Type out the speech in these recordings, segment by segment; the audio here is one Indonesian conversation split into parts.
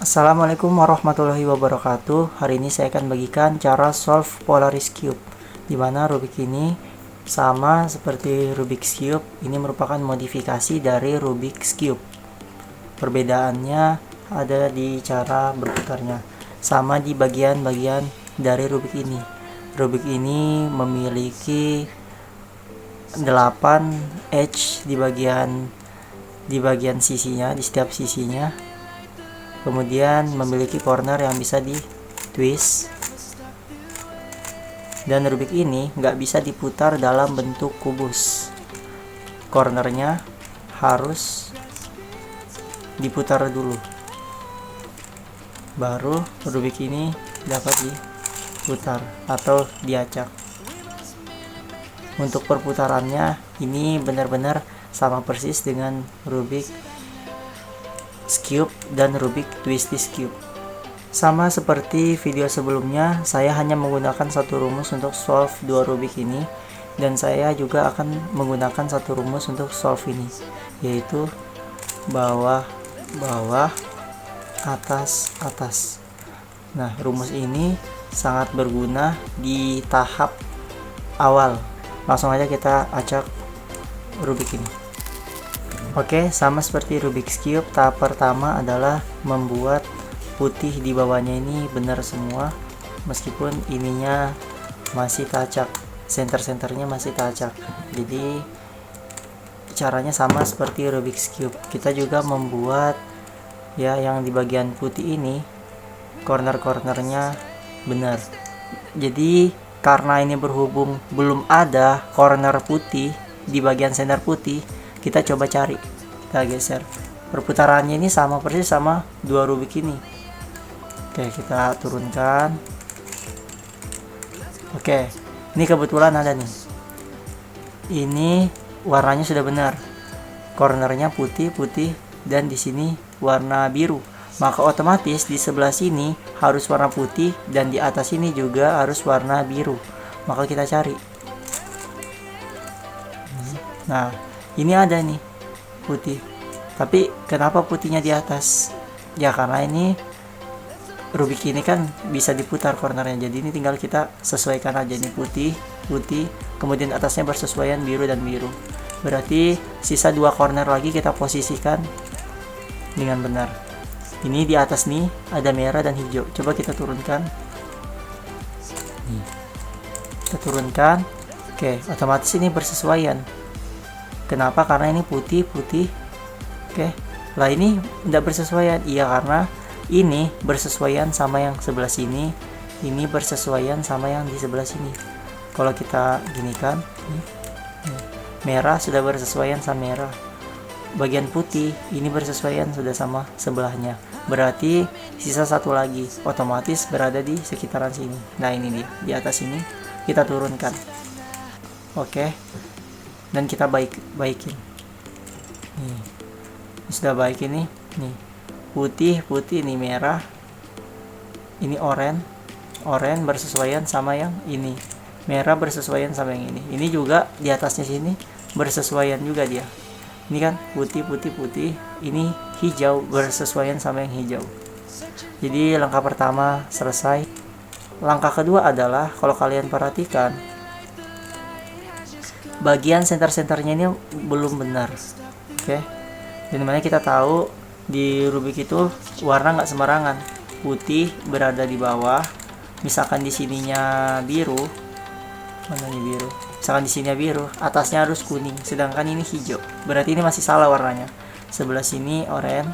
Assalamualaikum warahmatullahi wabarakatuh. Hari ini saya akan bagikan cara solve Polaris Cube, di mana Rubik ini sama seperti Rubik's Cube. Ini merupakan modifikasi dari Rubik's Cube. Perbedaannya ada di cara berputarnya, sama di bagian-bagian dari Rubik ini. Rubik ini memiliki 8 edge di bagian sisinya, di setiap sisinya. Kemudian memiliki corner yang bisa di twist, dan Rubik ini nggak bisa diputar dalam bentuk kubus. Cornernya harus diputar dulu, baru Rubik ini dapat diputar atau diacak. Untuk perputarannya ini benar-benar sama persis dengan Rubik Cube dan Rubik Twisties Cube. Sama seperti video sebelumnya, saya hanya menggunakan satu rumus untuk solve dua Rubik ini, dan saya juga akan menggunakan satu rumus untuk solve ini, yaitu bawah bawah atas atas. Nah, rumus ini sangat berguna di tahap awal. Langsung aja kita acak Rubik ini. Oke, sama seperti Rubik's Cube, tahap pertama adalah membuat putih di bawahnya ini benar semua, meskipun ininya masih tacak, center-centernya masih tacak. Jadi caranya sama seperti Rubik's Cube. Kita juga membuat yang di bagian putih ini corner-cornernya benar. Jadi karena ini berhubung belum ada corner putih di bagian center putih, kita coba cari, kita geser. Perputarannya ini sama persis sama dua Rubik ini. Oke, kita turunkan. Oke, ini kebetulan ada nih. Ini warnanya sudah benar, cornernya putih dan di sini warna biru. Maka otomatis di sebelah sini harus warna putih dan di atas ini juga harus warna biru. Maka kita cari. Nah, ini ada nih putih, tapi kenapa putihnya di atas? Ya karena ini Rubik ini kan bisa diputar cornernya, jadi ini tinggal kita sesuaikan aja nih, putih, kemudian atasnya bersesuaian biru dan biru. Berarti sisa dua corner lagi kita posisikan dengan benar. Ini di atas nih ada merah dan hijau. Coba kita turunkan. Nih, kita turunkan. Oke, otomatis ini bersesuaian. Kenapa? Karena ini putih. Oke, lah ini tidak bersesuaian. Iya, karena ini bersesuaian sama yang sebelah sini, ini bersesuaian sama yang di sebelah sini. Kalau kita gini kan, merah sudah bersesuaian sama merah. Bagian putih ini bersesuaian sudah sama sebelahnya. Berarti sisa satu lagi, otomatis berada di sekitaran sini. Nah, ini dia di atas ini, kita turunkan. Oke. Dan kita baikin. Nih, sudah baik ini. Nih, putih ini merah, ini oranye bersesuaian sama yang ini, merah bersesuaian sama yang ini. Ini juga di atasnya sini bersesuaian juga dia. Ini kan putih. Ini hijau bersesuaian sama yang hijau. Jadi langkah pertama selesai. Langkah kedua adalah, kalau kalian perhatikan, bagian center-centernya ini belum benar. Oke, dan mana kita tahu di Rubik itu warna nggak sembarangan. Putih berada di bawah, misalkan di sininya biru, mana nih biru, misalkan di sininya biru, atasnya harus kuning, sedangkan ini hijau. Berarti ini masih salah warnanya. Sebelah sini oranye,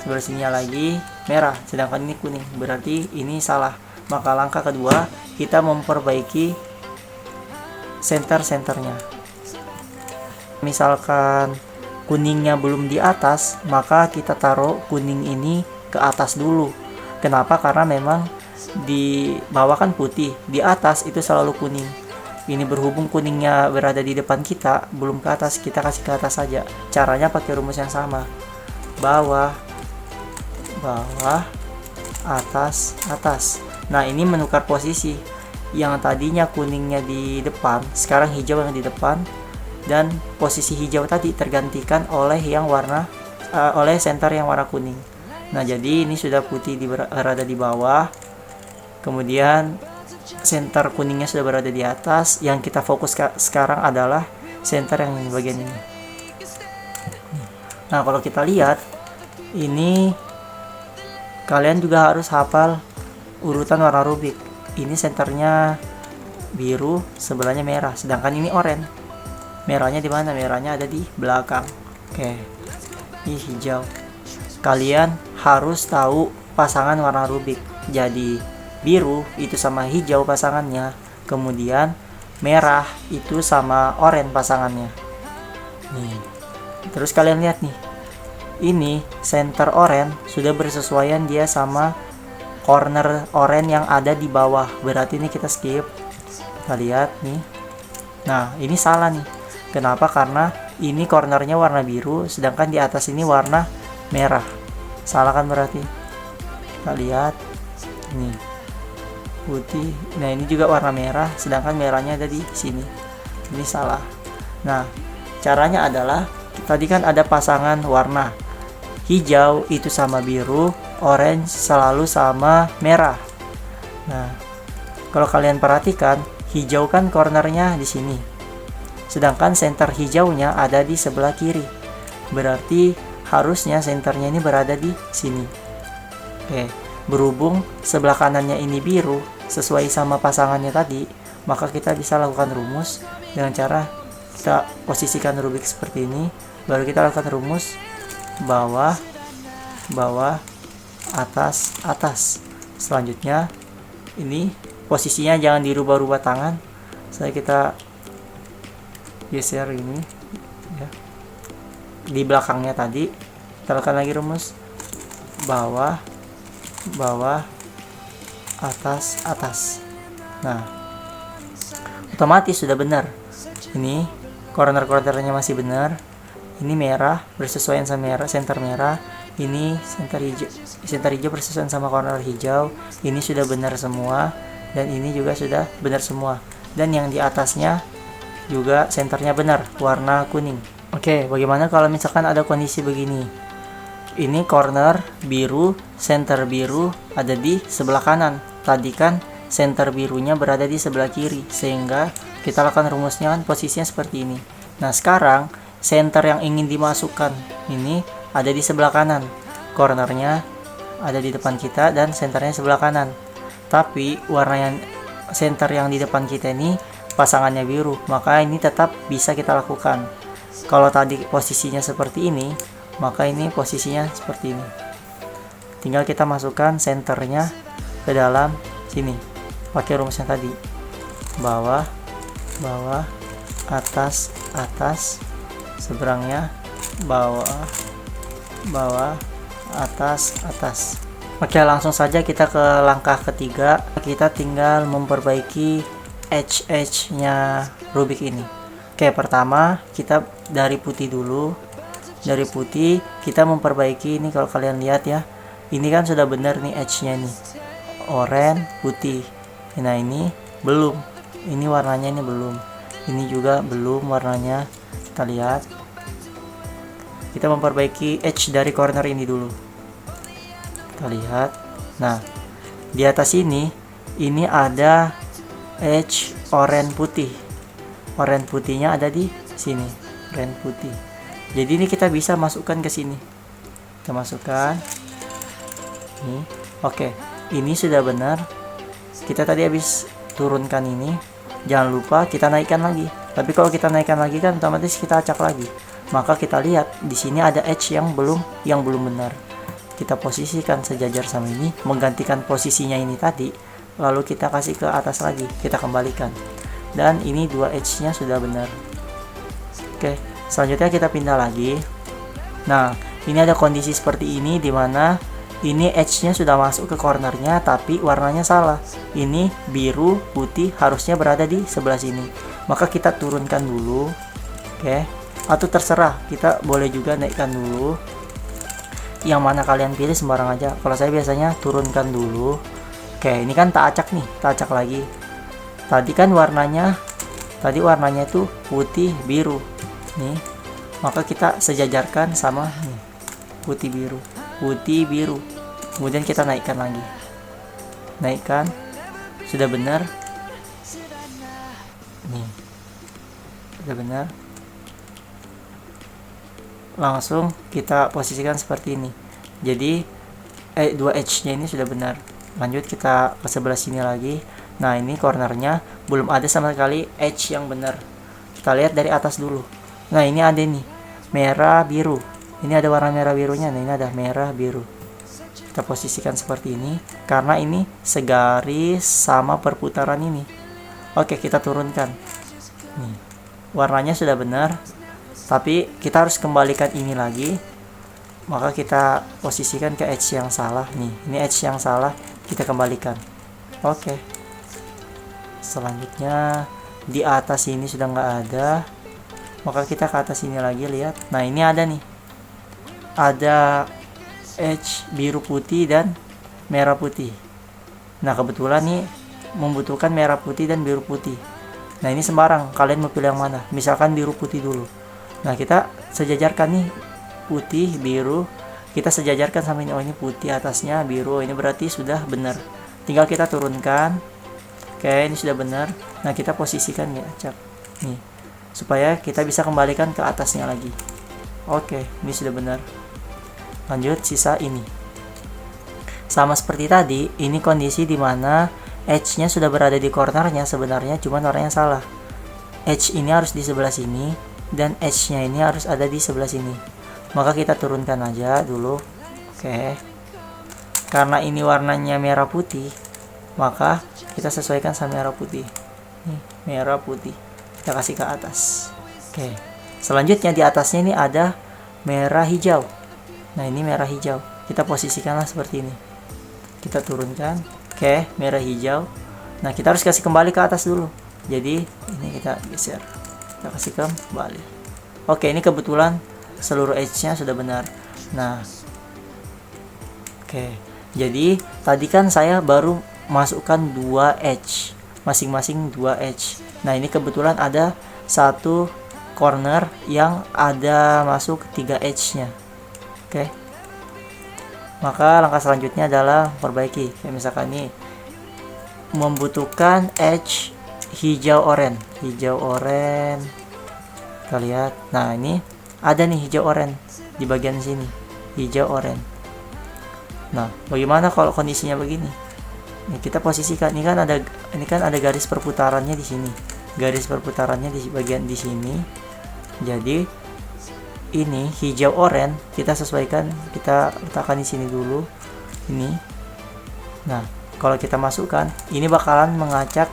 sebelah sininya lagi merah, sedangkan ini kuning. Berarti ini salah. Maka langkah kedua, kita memperbaiki center-centernya. Misalkan kuningnya belum di atas, maka kita taruh kuning ini ke atas dulu. Kenapa? Karena memang di bawah kan putih, di atas itu selalu kuning. Ini berhubung kuningnya berada di depan kita, belum ke atas, kita kasih ke atas saja. Caranya pakai rumus yang sama. Bawah atas. Nah, ini menukar posisi. Yang tadinya kuningnya di depan, sekarang hijau yang di depan, dan posisi hijau tadi tergantikan oleh yang warna oleh center yang warna kuning. Nah, jadi ini sudah putih berada di bawah. Kemudian center kuningnya sudah berada di atas. Yang kita fokus sekarang adalah center yang di bagian ini. Nah, kalau kita lihat ini, kalian juga harus hafal urutan warna Rubik. Ini senternya biru, sebelahnya merah, sedangkan ini oranye. Merahnya di mana? Merahnya ada di belakang. Oke. Ini hijau. Kalian harus tahu pasangan warna Rubik. Jadi biru itu sama hijau pasangannya, kemudian merah itu sama oranye pasangannya. Nih. Terus kalian lihat nih. Ini center oranye sudah bersesuaian dia sama corner oranye yang ada di bawah. Berarti ini kita skip. Kita lihat nih. Nah, ini salah nih. Kenapa? Karena ini cornernya warna biru, sedangkan di atas ini warna merah. Salah kan berarti? Kita lihat. Ini putih. Nah, ini juga warna merah, sedangkan merahnya ada di sini. Ini salah. Nah, caranya adalah tadi kan ada pasangan warna. Hijau itu sama biru, orange selalu sama merah. Nah, kalau kalian perhatikan, hijau kan cornernya di sini. Sedangkan center hijaunya ada di sebelah kiri. Berarti harusnya senternya ini berada di sini. Oke, berhubung sebelah kanannya ini biru sesuai sama pasangannya tadi, maka kita bisa lakukan rumus dengan cara kita posisikan Rubik seperti ini. Baru kita lakukan rumus bawah, bawah, atas, atas. Selanjutnya ini posisinya jangan dirubah-rubah tangan. Kita geser ini ya. Di belakangnya tadi kita lakukan lagi rumus bawah, bawah, atas, atas. Nah, otomatis sudah benar. Ini corner-cornernya masih benar. Ini merah bersesuaian sama merah, center merah. Ini center hijau bersesuaian sama corner hijau. Ini sudah benar semua, dan ini juga sudah benar semua. Dan yang di atasnya juga senternya benar, warna kuning. Oke, bagaimana kalau misalkan ada kondisi begini? Ini corner biru, center biru ada di sebelah kanan. Tadi kan center birunya berada di sebelah kiri, sehingga kita lakukan rumusnya kan posisinya seperti ini. Nah, sekarang center yang ingin dimasukkan ini ada di sebelah kanan. Cornernya ada di depan kita dan senternya sebelah kanan. Tapi warna yang center yang di depan kita ini pasangannya biru, maka ini tetap bisa kita lakukan. Kalau tadi posisinya seperti ini, maka ini posisinya seperti ini. Tinggal kita masukkan senternya ke dalam sini pakai rumusnya tadi. Bawah, bawah, atas, atas, seberangnya bawah, bawah, atas, atas. Oke, langsung saja kita ke langkah ketiga. Kita tinggal memperbaiki edge-nya Rubik ini. Oke, pertama kita dari putih dulu. Dari putih kita memperbaiki ini. Kalau kalian lihat ya, ini kan sudah benar nih edge-nya nih, oranye, putih. Nah, ini belum, ini warnanya ini belum, ini juga belum warnanya. Kita lihat, kita memperbaiki edge dari corner ini dulu. Kita lihat. Nah, di atas ini ada edge oranye putih. Oranye putihnya ada di sini, oranye putih. Jadi ini kita bisa masukkan ke sini. Kita masukkan. Ini. Oke, ini sudah benar. Kita tadi habis turunkan ini. Jangan lupa kita naikkan lagi. Tapi kalau kita naikkan lagi kan otomatis kita acak lagi. Maka kita lihat di sini ada edge yang belum benar. Kita posisikan sejajar sama ini, menggantikan posisinya ini tadi. Lalu kita kasih ke atas lagi, kita kembalikan. Dan ini dua edge-nya sudah benar. Oke, selanjutnya kita pindah lagi. Nah, ini ada kondisi seperti ini di mana ini edge-nya sudah masuk ke cornernya, tapi warnanya salah. Ini biru, putih harusnya berada di sebelah sini. Maka kita turunkan dulu. Oke, atau terserah, kita boleh juga naikkan dulu. Yang mana kalian pilih sembarang aja. Kalau saya biasanya turunkan dulu. Oke, ini kan tak acak nih, tak acak lagi. Tadi kan warnanya itu putih biru nih, maka kita sejajarkan sama nih, putih biru. putih, biru. Kemudian kita naikkan lagi. Naikkan. Sudah benar. Nih. Sudah benar. Langsung kita posisikan seperti ini. Jadi 2 edge-nya ini sudah benar. Lanjut kita ke sebelah sini lagi. Nah, ini cornernya belum ada sama sekali edge yang benar. Kita lihat dari atas dulu. Nah, ini ada nih merah biru. Ini ada warna merah birunya. Nah, ini ada merah biru. Kita posisikan seperti ini karena ini segaris sama perputaran ini. Oke, kita turunkan. Nih, warnanya sudah benar. Tapi kita harus kembalikan ini lagi. Maka kita posisikan ke edge yang salah. Nih, ini edge yang salah. Kita kembalikan. Oke. Selanjutnya di atas ini sudah nggak ada. Maka kita ke atas ini lagi, lihat. Nah, ini ada nih. Ada edge biru putih dan merah putih. Nah, kebetulan nih membutuhkan merah putih dan biru putih. Nah, ini sembarang. Kalian mau pilih yang mana? Misalkan biru putih dulu. Nah, kita sejajarkan nih putih, biru. Kita sejajarkan sama ini. Oh, ini putih atasnya, biru. Ini berarti sudah benar. Tinggal kita turunkan. Oke, ini sudah benar. Nah, kita posisikan ya, acak. Nih, supaya kita bisa kembalikan ke atasnya lagi. Oke, ini sudah benar. Lanjut sisa ini. Sama seperti tadi, ini kondisi dimana edge-nya sudah berada di cornernya, sebenarnya cuma warnanya salah. Edge ini harus di sebelah sini dan edge-nya ini harus ada di sebelah sini. Maka kita turunkan aja dulu. Oke. Karena ini warnanya merah putih, maka kita sesuaikan sama merah putih. Nih, merah putih. Kita kasih ke atas. Oke. Selanjutnya di atasnya ini ada merah hijau. Nah, ini merah hijau. Kita posisikanlah seperti ini. Kita turunkan. Oke, merah hijau. Nah, kita harus kasih kembali ke atas dulu. Jadi, ini kita geser. Kita kasih kembali. Oke, ini kebetulan seluruh edge-nya sudah benar. Nah, oke. Jadi, tadi kan saya baru masukkan 2 edge. Masing-masing 2 edge. Nah, ini kebetulan ada satu corner yang ada masuk 3 edge-nya. Oke. Maka langkah selanjutnya adalah perbaiki. Kayak misalkan ini membutuhkan edge hijau oranye. Hijau oranye. Kita lihat. Nah, ini ada nih hijau oranye di bagian sini. Hijau oranye. Nah, bagaimana kalau kondisinya begini? Nih, kita posisikan ini kan ada garis perputarannya di sini. Garis perputarannya di bagian di sini. Jadi ini hijau oranye kita sesuaikan, kita letakkan di sini dulu. Ini. Nah, kalau kita masukkan, ini bakalan mengacak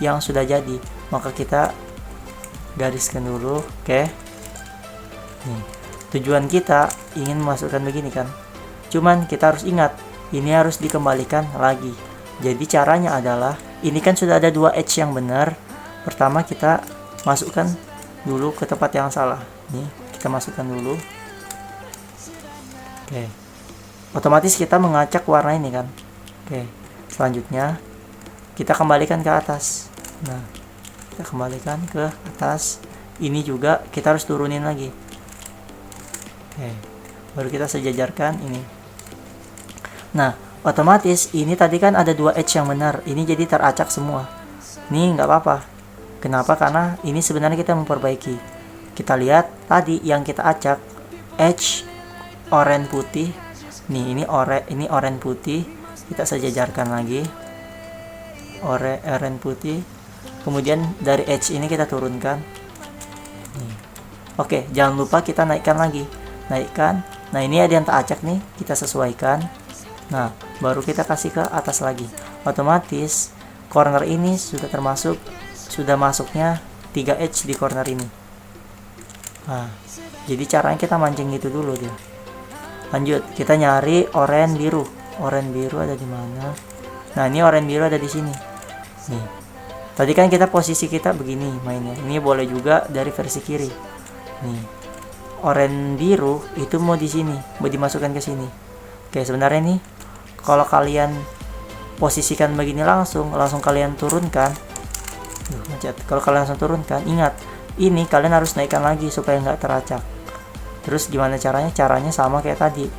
yang sudah jadi. Maka kita gariskan dulu. Oke. Nih. Tujuan kita ingin memasukkan begini kan. Cuman kita harus ingat, ini harus dikembalikan lagi. Jadi caranya adalah, ini kan sudah ada 2 edge yang benar. Pertama kita masukkan dulu ke tempat yang salah. Nih, kita masukkan dulu. Oke. Otomatis kita mengacak warna ini kan. Oke. Selanjutnya kita kembalikan ke atas. Nah, kita kembalikan ke atas. Ini juga kita harus turunin lagi. Oke. Baru kita sejajarkan ini. Nah, otomatis ini tadi kan ada 2 edge yang benar. Ini jadi teracak semua. Ini nggak apa-apa. Kenapa? Karena ini sebenarnya kita memperbaiki. Kita lihat tadi yang kita acak edge oranye putih. Nih, ini oranye putih. Kita sejajarkan lagi. Oranye putih. Kemudian dari edge ini kita turunkan. Nih. Oke, jangan lupa kita naikkan lagi. Naikkan. Nah, ini ada yang teracak nih, kita sesuaikan. Nah, baru kita kasih ke atas lagi. Otomatis corner ini sudah masuknya 3 edge di corner ini. Nah, jadi caranya kita mancing gitu dulu dia. Lanjut, kita nyari oranye biru. Oranye biru ada di mana? Nah, ini oranye biru ada di sini. Nih. Tadi kan posisi kita begini mainnya. Ini boleh juga dari versi kiri. Nih. Oranye biru itu mau di sini, mau dimasukkan ke sini. Oke, sebenarnya nih kalau kalian posisikan begini langsung kalian turunkan. Kalau kalian langsung turunkan, ingat ini kalian harus naikkan lagi supaya nggak teracak. Terus gimana caranya? Caranya sama kayak tadi.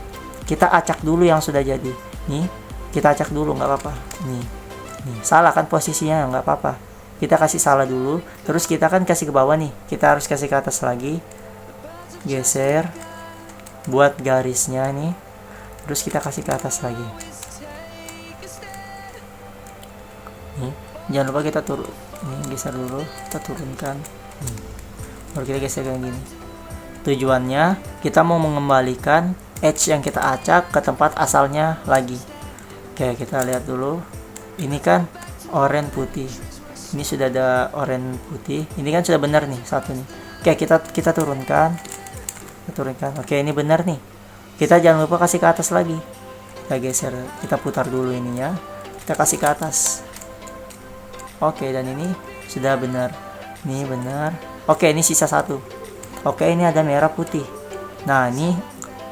kita acak dulu yang sudah jadi. Nih, kita acak dulu, nggak apa-apa. Nih, salah kan posisinya, nggak apa-apa. Kita kasih salah dulu, terus kita kan kasih ke bawah nih. Kita harus kasih ke atas lagi. Geser, buat garisnya nih. Terus kita kasih ke atas lagi. Nih, jangan lupa kita turun. Nih, geser dulu, kita turunkan. Baru kita geser kayak gini. Tujuannya kita mau mengembalikan edge yang kita acak ke tempat asalnya lagi. Oke, kita lihat dulu. Ini kan oranye putih. Ini sudah ada oranye putih. Ini kan sudah benar nih satu nih. Oke, kita turunkan. Oke, ini benar nih. Kita jangan lupa kasih ke atas lagi. Kita geser, kita putar dulu ininya. Kita kasih ke atas. Oke, dan ini sudah benar. Ini benar. Oke, ini sisa satu. Oke, ini ada merah putih. Nah, ini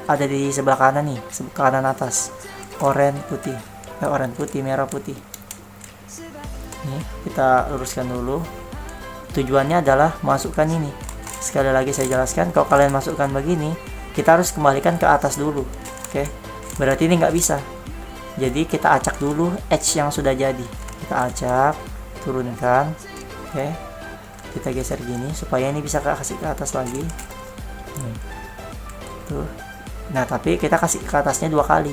ada di sebelah kanan nih, kanan atas. Oranye putih. Oranye putih, merah putih. Nih, kita luruskan dulu. Tujuannya adalah masukkan ini. Sekali lagi saya jelaskan, kalau kalian masukkan begini, kita harus kembalikan ke atas dulu. Oke, berarti ini nggak bisa. Jadi kita acak dulu edge yang sudah jadi. Kita acak, turunkan. Oke, kita geser gini supaya ini bisa kasih ke atas lagi. Tuh. Nah, tapi kita kasih ke atasnya dua kali.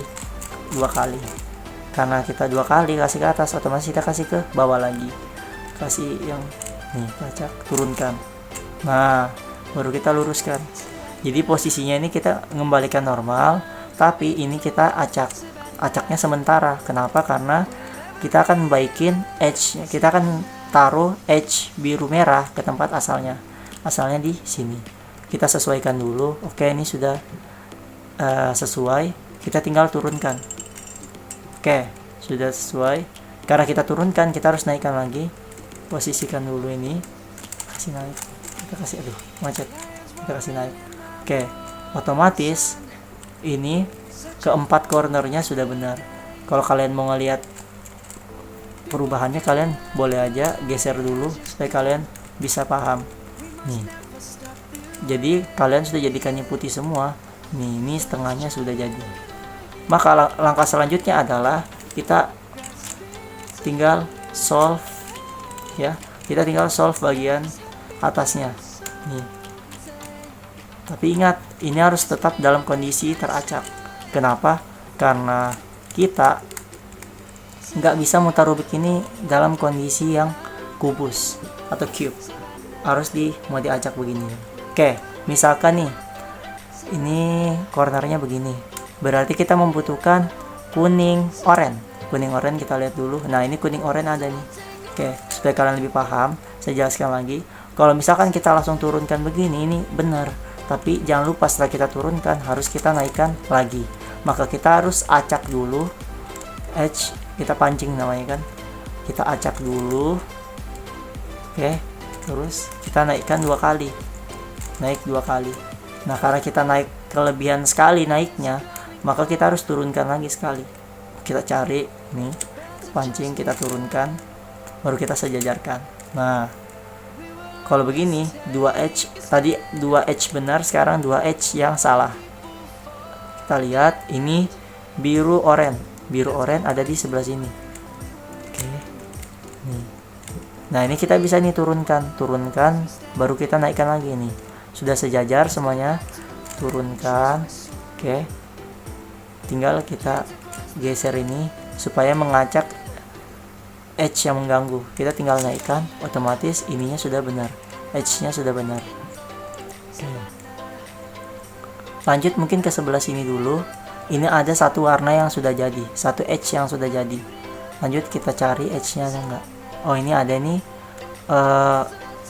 Karena kita dua kali kasih ke atas, otomatis kita kasih ke bawah lagi. Kasih yang nih, acak, turunkan. Nah, baru kita luruskan. Jadi posisinya ini kita mengembalikan normal, tapi ini kita acaknya sementara. Kenapa? Karena kita akan membaikin edge, kita akan taruh edge biru merah ke tempat asalnya di sini. Kita sesuaikan dulu. Oke, ini sudah sesuai. Kita tinggal turunkan. Oke, sudah sesuai. Karena kita turunkan, kita harus naikkan lagi. Posisikan dulu ini, kasih naik. Kita kasih, macet. Kita kasih naik. Oke, otomatis ini keempat cornernya sudah benar. Kalau kalian mau ngelihat perubahannya, kalian boleh aja geser dulu supaya kalian bisa paham. Nih, jadi kalian sudah jadikannya putih semua. Nih, ini setengahnya sudah jadi. Maka langkah selanjutnya adalah kita tinggal solve, ya. Kita tinggal solve bagian atasnya. Nih. Tapi ingat, ini harus tetap dalam kondisi teracak. Kenapa? Karena kita nggak bisa mutar rubik ini dalam kondisi yang kubus atau cube. Harus mau diacak begini. Oke, misalkan nih, ini cornernya begini. Berarti kita membutuhkan kuning oranye. Kuning oranye kita lihat dulu. Nah, ini kuning oranye ada nih. Oke, supaya kalian lebih paham, saya jelaskan lagi. Kalau misalkan kita langsung turunkan begini, ini benar. Tapi jangan lupa setelah kita turunkan, harus kita naikkan lagi. Maka kita harus acak dulu edge, kita pancing namanya kan. Kita acak dulu. Oke, terus kita naikkan dua kali. Naik dua kali. Nah, karena kita naik kelebihan sekali naiknya, maka kita harus turunkan lagi sekali. Kita cari nih, pancing, kita turunkan, baru kita sejajarkan. Nah, kalau begini, dua edge tadi, dua edge benar, sekarang dua edge yang salah. Kita lihat ini biru oranye. Biru oranye ada di sebelah sini. Oke. Nih. Nah, ini kita bisa nih turunkan, baru kita naikkan lagi nih. Sudah sejajar semuanya. Turunkan. Oke. Tinggal kita geser ini supaya mengacak edge yang mengganggu. Kita tinggal naikkan, otomatis ininya sudah benar, edge-nya sudah benar. Lanjut mungkin ke sebelah sini dulu. Ini ada satu warna yang sudah jadi, satu edge yang sudah jadi. Lanjut kita cari edge-nya ada nggak? Oh, ini ada nih,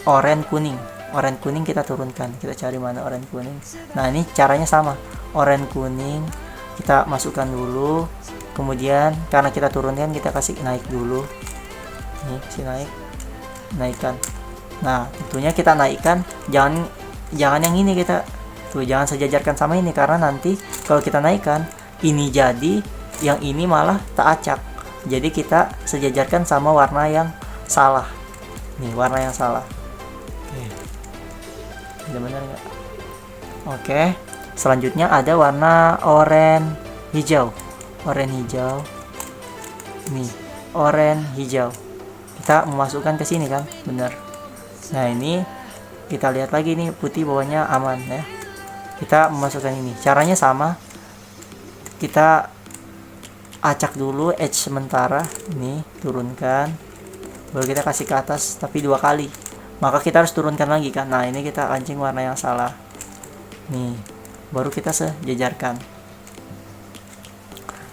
oranye kuning. Oranye kuning kita turunkan. Kita cari mana oranye kuning. Nah, ini caranya sama. Oranye kuning kita masukkan dulu. Kemudian karena kita turunkan, kita kasih naik dulu. Nih, kasih naikkan. Nah, tentunya kita naikkan, jangan yang ini, kita tuh jangan sejajarkan sama ini, karena nanti kalau kita naikkan ini jadi, yang ini malah tak acak. Jadi kita sejajarkan sama warna yang salah. Nih, warna yang salah. Oke. Benar nggak? Oke. Selanjutnya ada warna oranye hijau, oranye hijau, nih oranye hijau. Kita memasukkan ke sini kan, benar. Nah ini kita lihat lagi nih, putih bawahnya aman ya. Kita memasukkan ini, caranya sama. Kita acak dulu edge sementara, ini turunkan, baru kita kasih ke atas, tapi 2 kali. Maka kita harus turunkan lagi kan. Nah ini kita kancing warna yang salah, nih baru kita sejajarkan.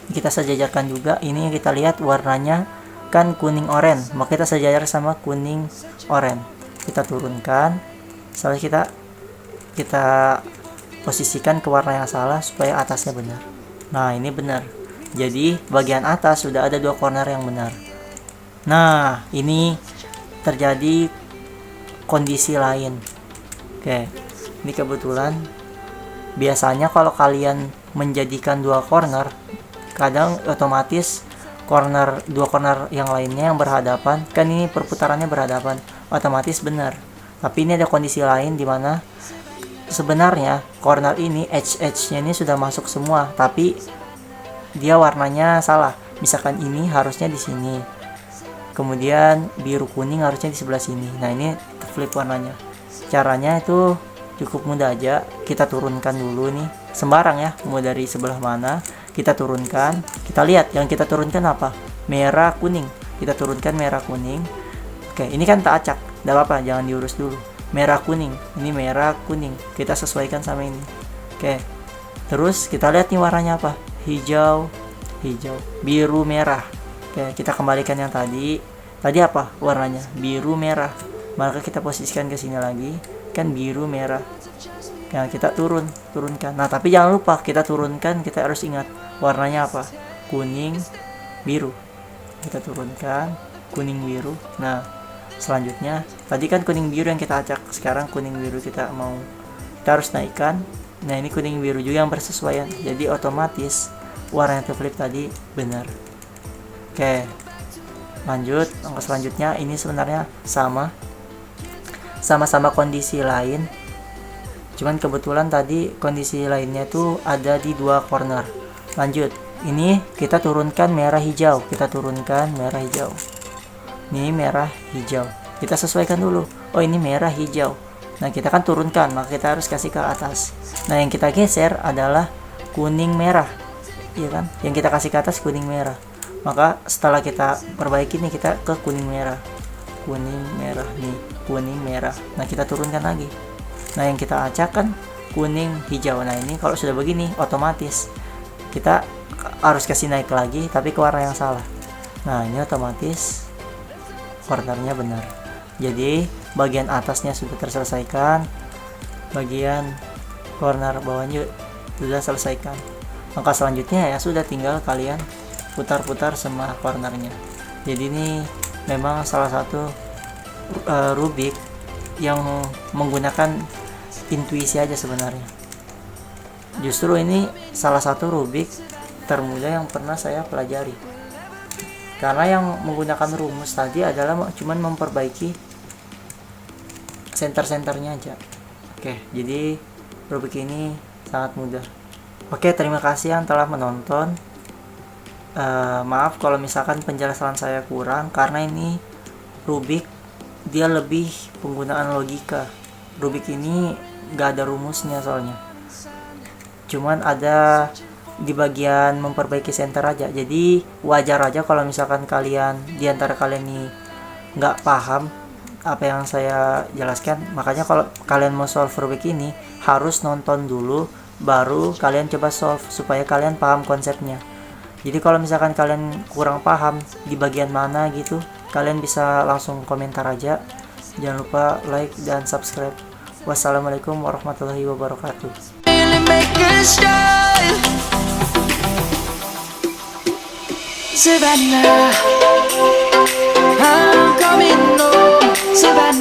Kita sejajarkan juga. Ini kita lihat warnanya kan kuning oranye, maka kita sejajar sama kuning oranye. Kita turunkan, setelah kita posisikan ke warna yang salah supaya atasnya benar. Nah ini benar, jadi bagian atas sudah ada 2 corner yang benar. Nah ini terjadi kondisi lain. Oke, ini kebetulan biasanya kalau kalian menjadikan 2 corner, kadang otomatis 2 corner yang lainnya yang berhadapan, kan ini perputarannya berhadapan, otomatis benar. Tapi ini ada kondisi lain di mana sebenarnya corner ini edge-nya ini sudah masuk semua, tapi dia warnanya salah. Misalkan ini harusnya di sini, kemudian biru kuning harusnya di sebelah sini. Nah ini flip warnanya. Caranya itu cukup mudah aja. Kita turunkan dulu nih, sembarang ya, mau dari sebelah mana kita turunkan. Kita lihat yang kita turunkan apa, merah kuning. Kita turunkan merah kuning. Oke, ini kan tak acak, tidak apa-apa, jangan diurus dulu. Merah kuning, ini merah kuning, kita sesuaikan sama ini. Oke, terus kita lihat nih warnanya apa, hijau, biru merah. Oke, kita kembalikan yang tadi apa warnanya, biru merah, maka kita posisikan ke sini lagi, kan biru merah. Nah kita turunkan. Nah tapi jangan lupa kita turunkan, kita harus ingat warnanya apa, kuning biru. Kita turunkan kuning biru. Nah selanjutnya tadi kan kuning biru yang kita acak, sekarang kuning biru kita harus naikkan. Nah ini kuning biru juga yang bersesuaian, jadi otomatis warna yang flip tadi benar. Oke, lanjut langkah selanjutnya. Ini sebenarnya sama-sama kondisi lain, cuman kebetulan tadi kondisi lainnya tuh ada di 2 corner. Lanjut, ini kita turunkan merah hijau, ini merah hijau, kita sesuaikan dulu. Oh ini merah hijau, nah kita kan turunkan, maka kita harus kasih ke atas. Nah yang kita geser adalah kuning merah, iya kan, yang kita kasih ke atas kuning merah. Maka setelah kita perbaiki nih, kita ke kuning merah nih, kuning merah. Nah kita turunkan lagi. Nah yang kita acak kan kuning hijau. Nah ini kalau sudah begini otomatis kita harus kasih naik lagi, tapi ke warna yang salah. Nah ini otomatis cornernya benar. Jadi bagian atasnya sudah terselesaikan, bagian corner bawahnya sudah selesaikan. Langkah selanjutnya ya sudah tinggal kalian putar-putar semua cornernya. Jadi ini memang salah satu Rubik yang menggunakan intuisi aja sebenarnya. Justru ini salah satu Rubik termudah yang pernah saya pelajari, karena yang menggunakan rumus tadi adalah cuman memperbaiki center-centernya aja. Oke, jadi Rubik ini sangat mudah. Oke, terima kasih yang telah menonton. Maaf kalau misalkan penjelasan saya kurang, karena ini Rubik dia lebih penggunaan logika. Rubik ini gak ada rumusnya soalnya, cuman ada di bagian memperbaiki center aja. Jadi wajar aja kalau misalkan kalian diantara kalian nih nggak paham apa yang saya jelaskan. Makanya kalau kalian mau solve Rubik ini harus nonton dulu, baru kalian coba solve supaya kalian paham konsepnya. Jadi kalau misalkan kalian kurang paham di bagian mana gitu, kalian bisa langsung komentar aja. Jangan lupa like dan subscribe. Wassalamualaikum warahmatullahi wabarakatuh. Savannah, I'm coming home, Savannah.